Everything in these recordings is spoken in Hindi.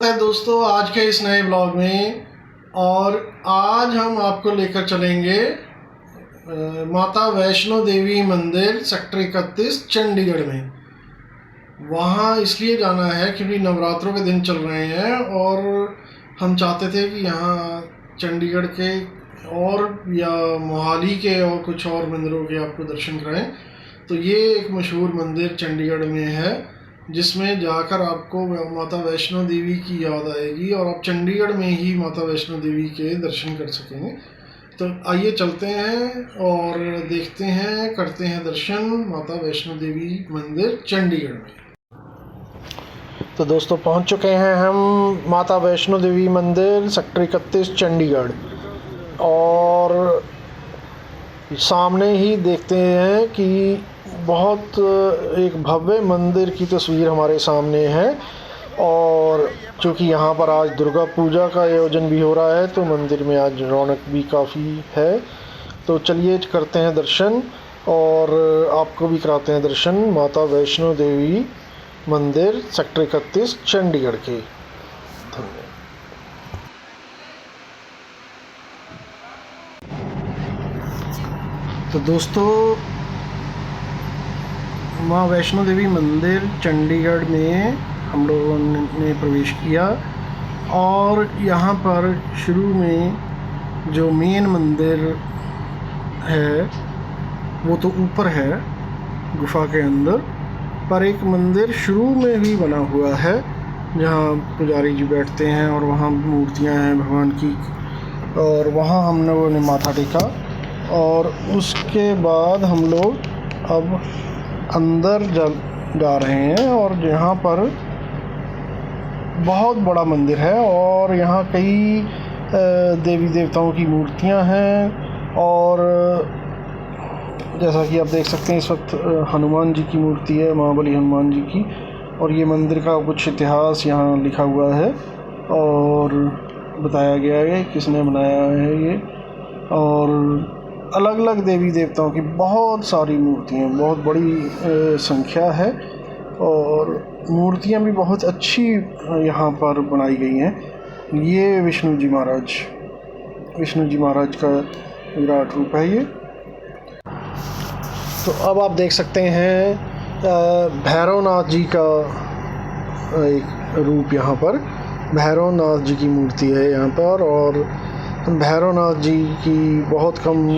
है दोस्तों आज के इस नए ब्लॉग में। और आज हम आपको लेकर चलेंगे माता वैष्णो देवी मंदिर सेक्टर 31 चंडीगढ़ में। वहाँ इसलिए जाना है क्योंकि नवरात्रों के दिन चल रहे हैं और हम चाहते थे कि यहाँ चंडीगढ़ के और या मोहाली के और कुछ और मंदिरों के आपको दर्शन कराएं। तो ये एक मशहूर मंदिर चंडीगढ़ में है जिसमें जाकर आपको माता वैष्णो देवी की याद आएगी और आप चंडीगढ़ में ही माता वैष्णो देवी के दर्शन कर सकेंगे। तो आइए चलते हैं और देखते हैं, करते हैं दर्शन माता वैष्णो देवी मंदिर चंडीगढ़ में। तो दोस्तों पहुंच चुके हैं हम माता वैष्णो देवी मंदिर सेक्टर 31 चंडीगढ़ और सामने ही देखते हैं कि बहुत एक भव्य मंदिर की तस्वीर हमारे सामने है। और चूँकि यहाँ पर आज दुर्गा पूजा का आयोजन भी हो रहा है तो मंदिर में आज रौनक भी काफ़ी है। तो चलिए करते हैं दर्शन और आपको भी कराते हैं दर्शन माता वैष्णो देवी मंदिर सेक्टर 31 चंडीगढ़ के। धन्यवाद। तो दोस्तों माँ वैष्णो देवी मंदिर चंडीगढ़ में हम लोगों ने प्रवेश किया और यहाँ पर शुरू में जो मेन मंदिर है वो तो ऊपर है गुफा के अंदर, पर एक मंदिर शुरू में भी बना हुआ है जहाँ पुजारी जी बैठते हैं और वहाँ मूर्तियाँ हैं भगवान की, और वहाँ हम लोगों ने माथा टेका। और उसके बाद हम लोग अब अंदर जा रहे हैं और यहाँ पर बहुत बड़ा मंदिर है और यहाँ कई देवी देवताओं की मूर्तियाँ हैं। और जैसा कि आप देख सकते हैं इस वक्त हनुमान जी की मूर्ति है, महाबली हनुमान जी की। और ये मंदिर का कुछ इतिहास यहाँ लिखा हुआ है और बताया गया है किसने बनाया है ये। और अलग अलग देवी देवताओं की बहुत सारी मूर्तियाँ, बहुत बड़ी संख्या है और मूर्तियाँ भी बहुत अच्छी यहाँ पर बनाई गई हैं। ये विष्णु जी महाराज का विराट रूप है ये। तो अब आप देख सकते हैं भैरवनाथ जी का एक रूप, यहाँ पर भैरवनाथ जी की मूर्ति है यहाँ पर। और भैरवनाथ जी की बहुत कम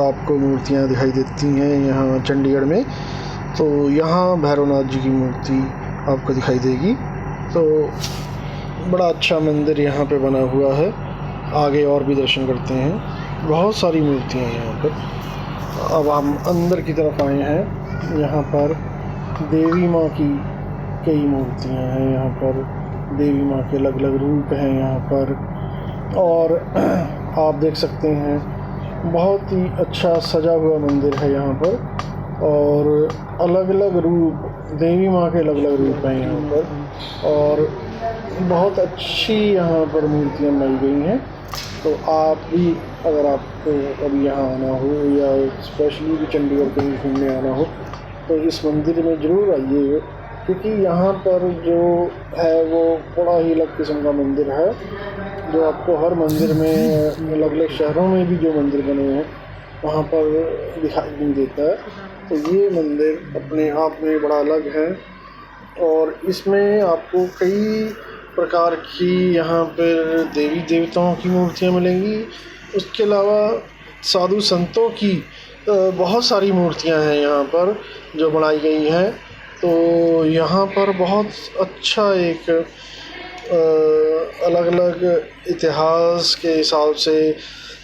आपको मूर्तियाँ दिखाई देती हैं यहाँ चंडीगढ़ में। तो यहाँ भैरवनाथ जी की मूर्ति आपको दिखाई देगी। तो बड़ा अच्छा मंदिर यहाँ पे बना हुआ है। आगे और भी दर्शन करते हैं, बहुत सारी मूर्तियाँ हैं यहाँ पर। अब हम अंदर की तरफ आए हैं। यहाँ पर देवी माँ की कई मूर्तियाँ हैं, यहाँ पर देवी माँ के अलग अलग रूप हैं यहाँ पर। और आप देख सकते हैं बहुत ही अच्छा सजा हुआ मंदिर है यहाँ पर और अलग अलग रूप देवी माँ के अलग अलग रूप हैं यहाँ पर और बहुत अच्छी यहाँ पर मूर्तियाँ बनाई गई हैं। तो आप भी अगर आपको कभी यहाँ आना हो या स्पेशली भी चंडीगढ़ कहीं घूमने आना हो तो इस मंदिर में ज़रूर आइए, क्योंकि यहाँ पर जो है वो बड़ा ही अलग किस्म का मंदिर है जो आपको हर मंदिर में अलग अलग शहरों में भी जो मंदिर बने हैं वहाँ पर दिखाई नहीं देता है। तो ये मंदिर अपने आप में बड़ा अलग है और इसमें आपको कई प्रकार की यहाँ पर देवी देवताओं की मूर्तियाँ मिलेंगी। उसके अलावा साधु संतों की बहुत सारी मूर्तियाँ हैं यहाँ पर जो बनाई गई हैं। तो यहाँ पर बहुत अच्छा एक अलग अलग इतिहास के हिसाब से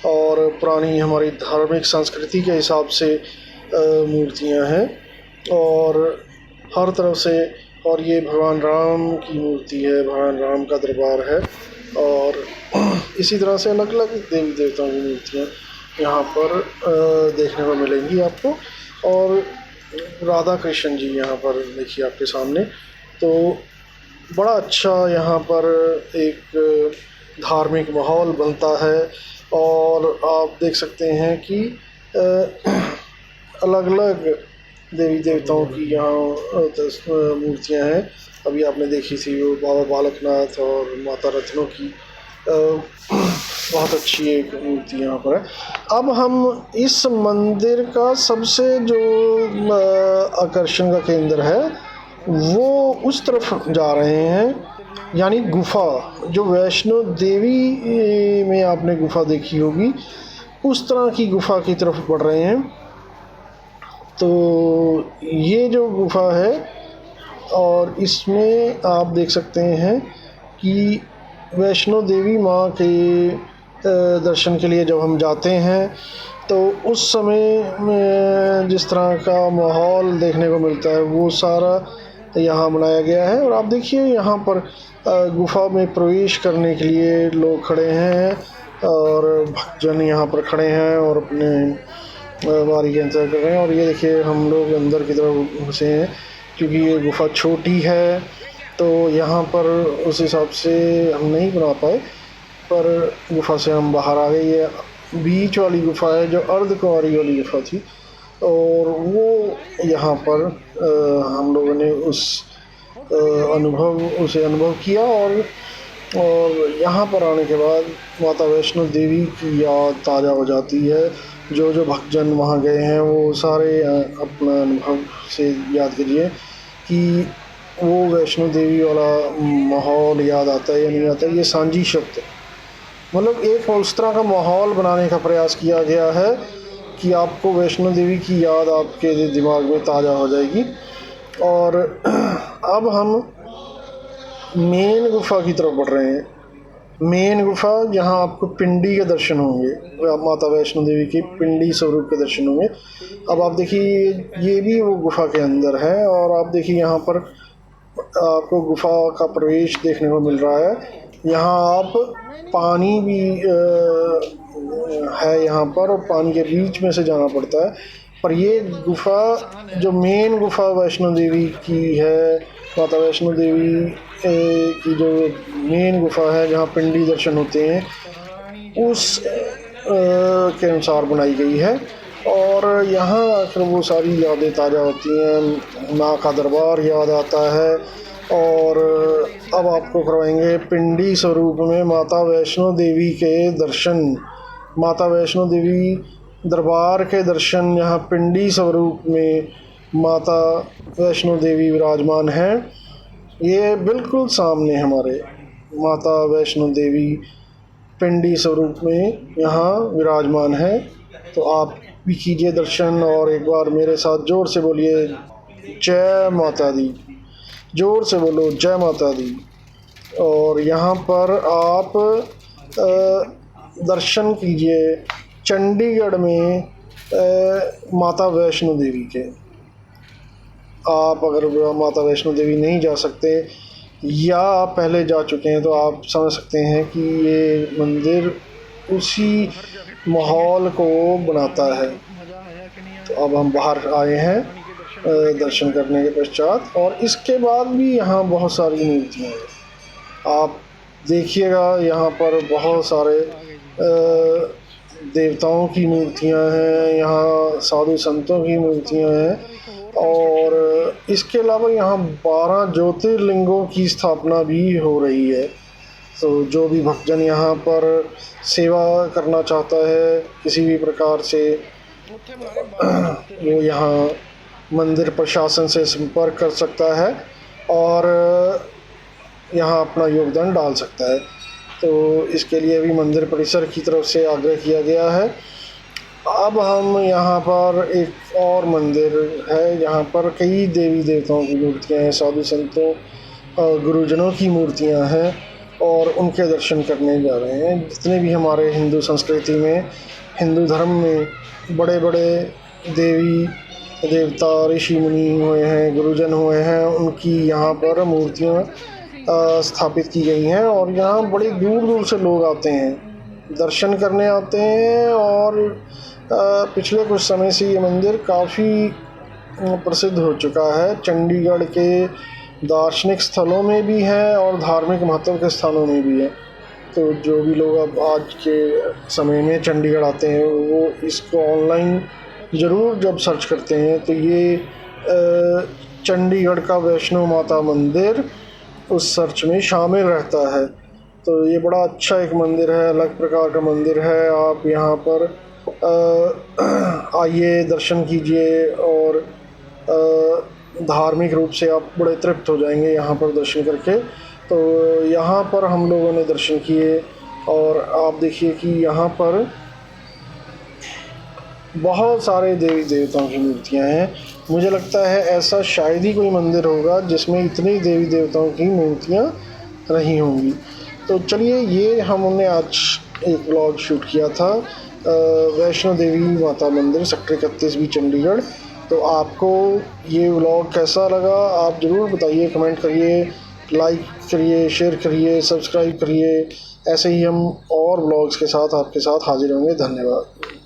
और पुरानी हमारी धार्मिक संस्कृति के हिसाब से मूर्तियाँ हैं और हर तरफ से। और ये भगवान राम की मूर्ति है, भगवान राम का दरबार है। और इसी तरह से अलग अलग देवी देवताओं की मूर्तियाँ यहाँ पर देखने को मिलेंगी आपको। और राधा कृष्ण जी यहाँ पर देखिए आपके सामने। तो बड़ा अच्छा यहाँ पर एक धार्मिक माहौल बनता है और आप देख सकते हैं कि अलग अलग देवी देवताओं की यहाँ मूर्तियाँ हैं अभी आपने देखी थी वो बाबा बालकनाथ और माता रत्नों की बहुत अच्छी एक मूर्ति यहाँ पर है। अब हम इस मंदिर का सबसे जो आकर्षण का केंद्र है वो उस तरफ जा रहे हैं, यानी गुफा, जो वैष्णो देवी में आपने गुफा देखी होगी उस तरह की गुफा की तरफ बढ़ रहे हैं। तो ये जो गुफा है और इसमें आप देख सकते हैं कि वैष्णो देवी माँ के दर्शन के लिए जब हम जाते हैं तो उस समय जिस तरह का माहौल देखने को मिलता है वो सारा यहाँ बनाया गया है। और आप देखिए यहाँ पर गुफा में प्रवेश करने के लिए लोग खड़े हैं और भक्तजन यहाँ पर खड़े हैं और अपने बारी का इंतजार कर रहे हैं। और ये देखिए हम लोग अंदर की तरफ घुसे हैं क्योंकि ये गुफा छोटी है तो यहाँ पर उस हिसाब से हम नहीं बना पाए, पर गुफा से हम बाहर आ गए। ये बीच वाली गुफा है जो अर्धकुंवारी वाली गुफा थी और वो यहाँ पर हम लोगों ने उसे अनुभव किया। और यहाँ पर आने के बाद माता वैष्णो देवी की याद ताज़ा हो जाती है। जो भक्तजन वहाँ गए हैं वो सारे अपना अनुभव से याद करिए कि वो वैष्णो देवी वाला माहौल याद आता है या नहीं आता है। ये सांझी शब्द है, मतलब एक उस तरह का माहौल बनाने का प्रयास किया गया है कि आपको वैष्णो देवी की याद आपके दिमाग में ताज़ा हो जाएगी। और अब हम मेन गुफा की तरफ बढ़ रहे हैं। मेन गुफा जहाँ आपको पिंडी के दर्शन होंगे, माता वैष्णो देवी के पिंडी स्वरूप के दर्शन होंगे। अब आप देखिए ये भी वो गुफा के अंदर है और आप देखिए यहाँ पर आपको गुफा का प्रवेश देखने को मिल रहा है। यहाँ आप पानी भी है यहाँ पर और पानी के बीच में से जाना पड़ता है। पर ये गुफा जो मेन गुफा वैष्णो देवी की है, माता वैष्णो देवी की जो मेन गुफा है जहाँ पिंडी दर्शन होते हैं उस के अनुसार बनाई गई है। और यहाँ आकर वो सारी यादें ताज़ा होती हैं, माँ का दरबार याद आता है। और अब आपको करवाएंगे पिंडी स्वरूप में माता वैष्णो देवी के दर्शन, माता वैष्णो देवी दरबार के दर्शन। यहाँ पिंडी स्वरूप में माता वैष्णो देवी विराजमान हैं। ये बिल्कुल सामने हमारे माता वैष्णो देवी पिंडी स्वरूप में यहाँ विराजमान है। तो आप भी कीजिए दर्शन और एक बार मेरे साथ जोर से बोलिए जय माता दी, जोर से बोलो जय माता दी। और यहाँ पर आप दर्शन कीजिए चंडीगढ़ में माता वैष्णो देवी के। आप अगर माता वैष्णो देवी नहीं जा सकते या आप पहले जा चुके हैं तो आप समझ सकते हैं कि ये मंदिर उसी माहौल को बनाता है। तो अब हम बाहर आए हैं दर्शन करने के पश्चात और इसके बाद भी यहाँ बहुत सारी मूर्तियाँ हैं। आप देखिएगा यहाँ पर बहुत सारे देवताओं की मूर्तियाँ हैं, यहाँ साधु संतों की मूर्तियाँ हैं। और इसके अलावा यहाँ 12 ज्योतिर्लिंगों की स्थापना भी हो रही है। तो जो भी भक्तजन यहाँ पर सेवा करना चाहता है किसी भी प्रकार से वो यहाँ मंदिर प्रशासन से संपर्क कर सकता है और यहाँ अपना योगदान डाल सकता है। तो इसके लिए भी मंदिर परिसर की तरफ से आग्रह किया गया है। अब हम यहाँ पर एक और मंदिर है, यहाँ पर कई देवी देवताओं की मूर्तियाँ हैं, साधु संतों गुरुजनों की मूर्तियाँ हैं और उनके दर्शन करने जा रहे हैं। जितने भी हमारे हिंदू संस्कृति में, हिंदू धर्म में बड़े बड़े देवी देवता ऋषि मुनि हुए हैं, गुरुजन हुए हैं, उनकी यहाँ पर मूर्तियाँ स्थापित की गई हैं। और यहाँ बड़ी दूर दूर से लोग आते हैं, दर्शन करने आते हैं। और पिछले कुछ समय से ये मंदिर काफ़ी प्रसिद्ध हो चुका है, चंडीगढ़ के दार्शनिक स्थलों में भी है और धार्मिक महत्व के स्थानों में भी है। तो जो भी लोग अब आज के समय में चंडीगढ़ आते हैं वो इसको ऑनलाइन ज़रूर जब सर्च करते हैं तो ये चंडीगढ़ का वैष्णो माता मंदिर उस सर्च में शामिल रहता है। तो ये बड़ा अच्छा एक मंदिर है, अलग प्रकार का मंदिर है। आप यहाँ पर आइए, दर्शन कीजिए और धार्मिक रूप से आप बड़े तृप्त हो जाएंगे यहाँ पर दर्शन करके। तो यहाँ पर हम लोगों ने दर्शन किए और आप देखिए कि यहाँ पर बहुत सारे देवी देवताओं की मूर्तियाँ हैं। मुझे लगता है ऐसा शायद ही कोई मंदिर होगा जिसमें इतनी देवी देवताओं की मूर्तियाँ रही होंगी। तो चलिए, ये हमने आज एक व्लॉग शूट किया था वैष्णो देवी माता मंदिर सेक्टर 31 भी चंडीगढ़। तो आपको ये व्लॉग कैसा लगा आप ज़रूर बताइए, कमेंट करिए, लाइक करिए, शेयर करिए, सब्सक्राइब करिए। ऐसे ही हम और व्लॉग्स के साथ आपके साथ हाजिर होंगे। धन्यवाद।